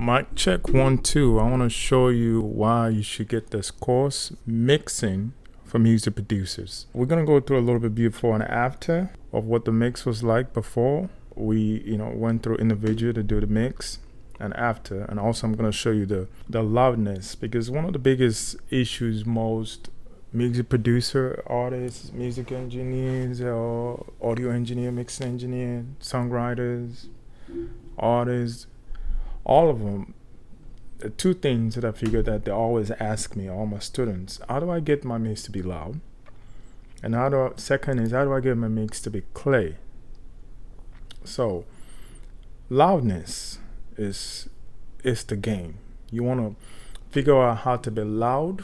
Mic check 1 2. I want to show you why you should get this course, mixing for music producers. We're gonna go through a little bit before and after of what the mix was like before we went through individual to do the mix, and after. And also I'm gonna show you the loudness, because one of the biggest issues most music producer, artists, music engineers, or audio engineer, mixing engineer, songwriters, artists, all of them, the two things that I figured that they always ask me, all my students: how do I get my mix to be loud? And second is, how do I get my mix to be clear? So loudness is the game. You want to figure out how to be loud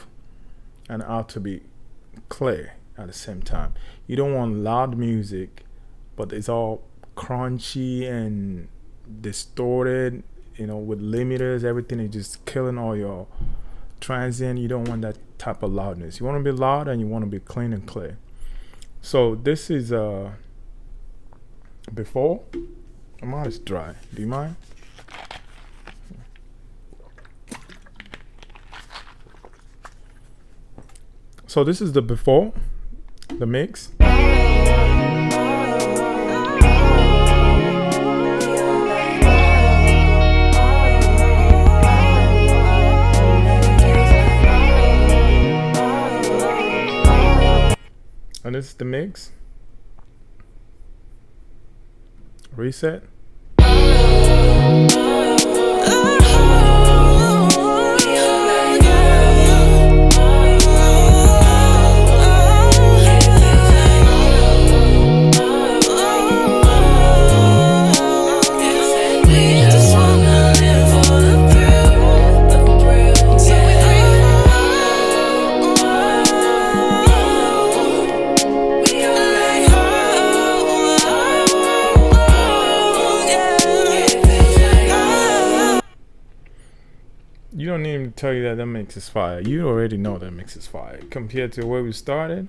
and how to be clear at the same time. You don't want loud music but it's all crunchy and distorted, with limiters. Everything is just killing all your transient. You don't want that type of loudness. You want to be loud and you want to be clean and clear. So this is before. My mouth is dry. Do you mind? So this is the before, the mix. And this is the mix. Reset. You don't need me to tell you that mix is fire. You already know that mix is fire. Compared to where we started.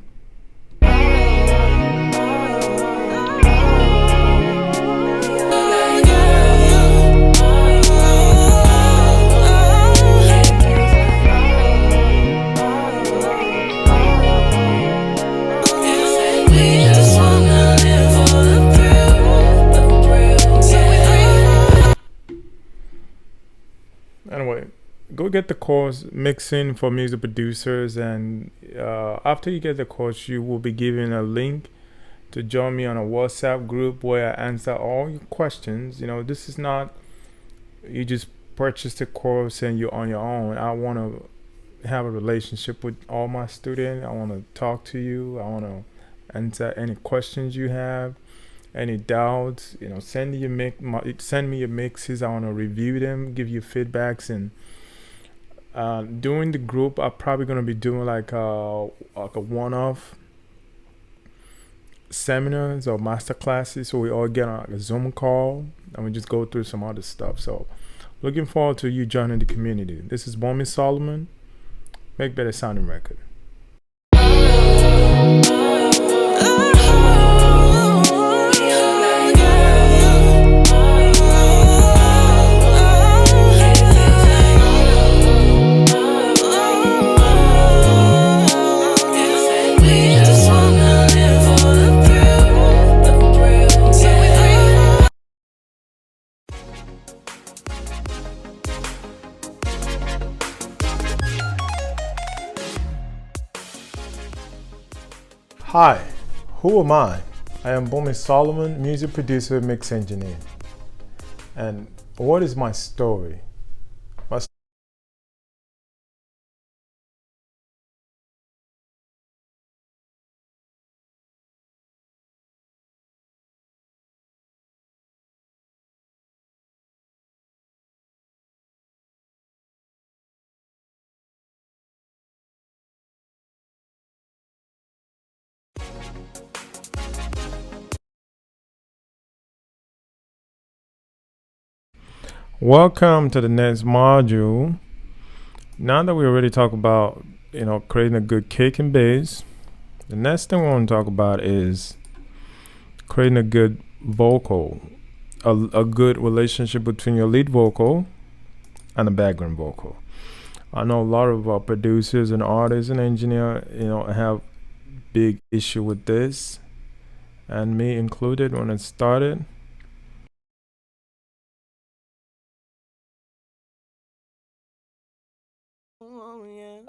Anyway, go get the course, mixing for music producers, and after you get the course, you will be given a link to join me on a WhatsApp group where I answer all your questions. This is not you just purchase the course and you're on your own. I want to have a relationship with all my students. I want to talk to you. I want to answer any questions you have, any doubts. Send me your mixes. I want to review them, give you feedbacks, and during the group, I'm probably gonna be doing like a one-off seminars or master classes, so we all get on a Zoom call and we just go through some other stuff. So looking forward to you joining the community. This is Bommy Solomon, Make Better Sounding Record. Hi, who am I? I am Bommy Solomon, music producer, mix engineer. And what is my story? Welcome to the next module. Now that we already talked about, creating a good kick and bass, the next thing we want to talk about is creating a good vocal, a good relationship between your lead vocal and a background vocal. I know a lot of producers and artists and engineers, have big issue with this, and me included when it started.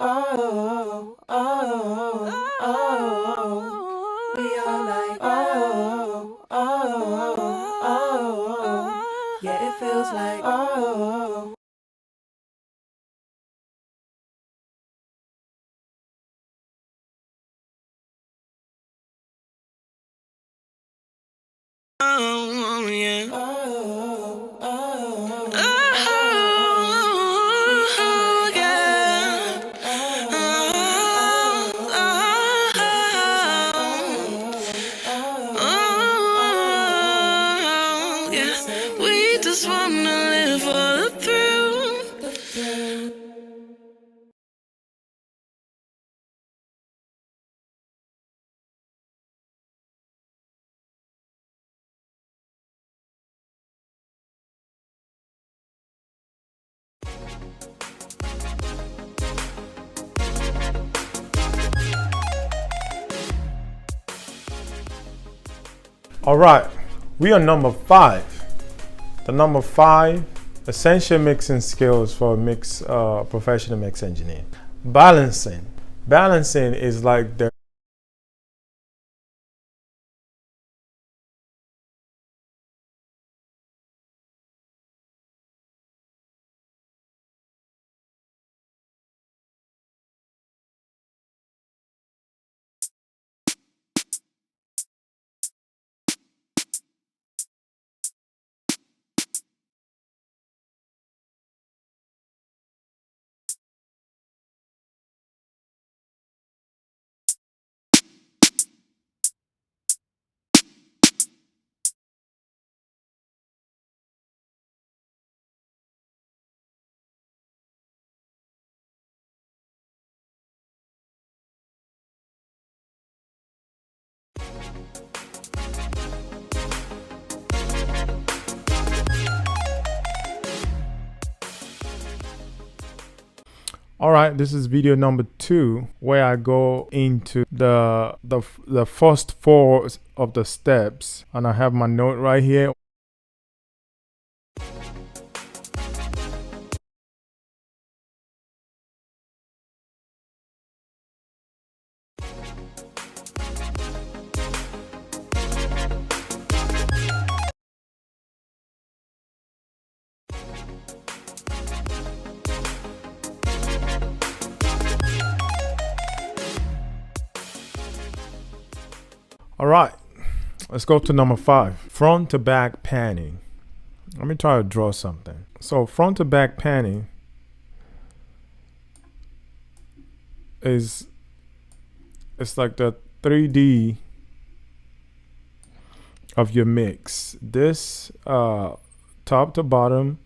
Oh, oh, oh, we are like, oh, yeah, it feels like, oh. Oh, yeah. Oh, oh, oh, yeah. Oh, yeah. We just wanna live for the thrill. All right, we are number 5. The number 5 essential mixing skills for a professional mix engineer. Balancing. Balancing is like the All right, this is video number 2 where I go into the first 4 of the steps, and I have my note right here. All right, let's go to number 5. Front to back panning. Let me try to draw something. So front to back panning it's like the 3D of your mix. This top to bottom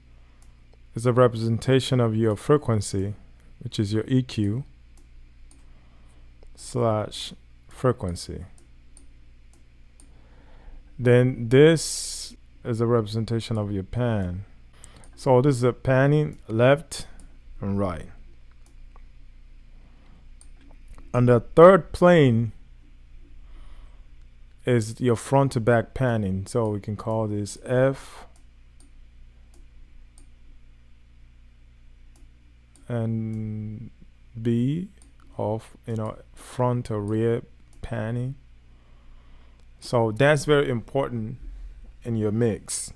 is a representation of your frequency, which is your EQ / frequency. Then this is a representation of your pan. So this is a panning left and right. And the third plane is your front to back panning. So we can call this F and B of front or rear panning. So that's very important in your mix.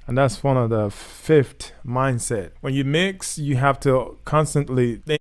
And that's one of the 5th mindset. When you mix, you have to constantly think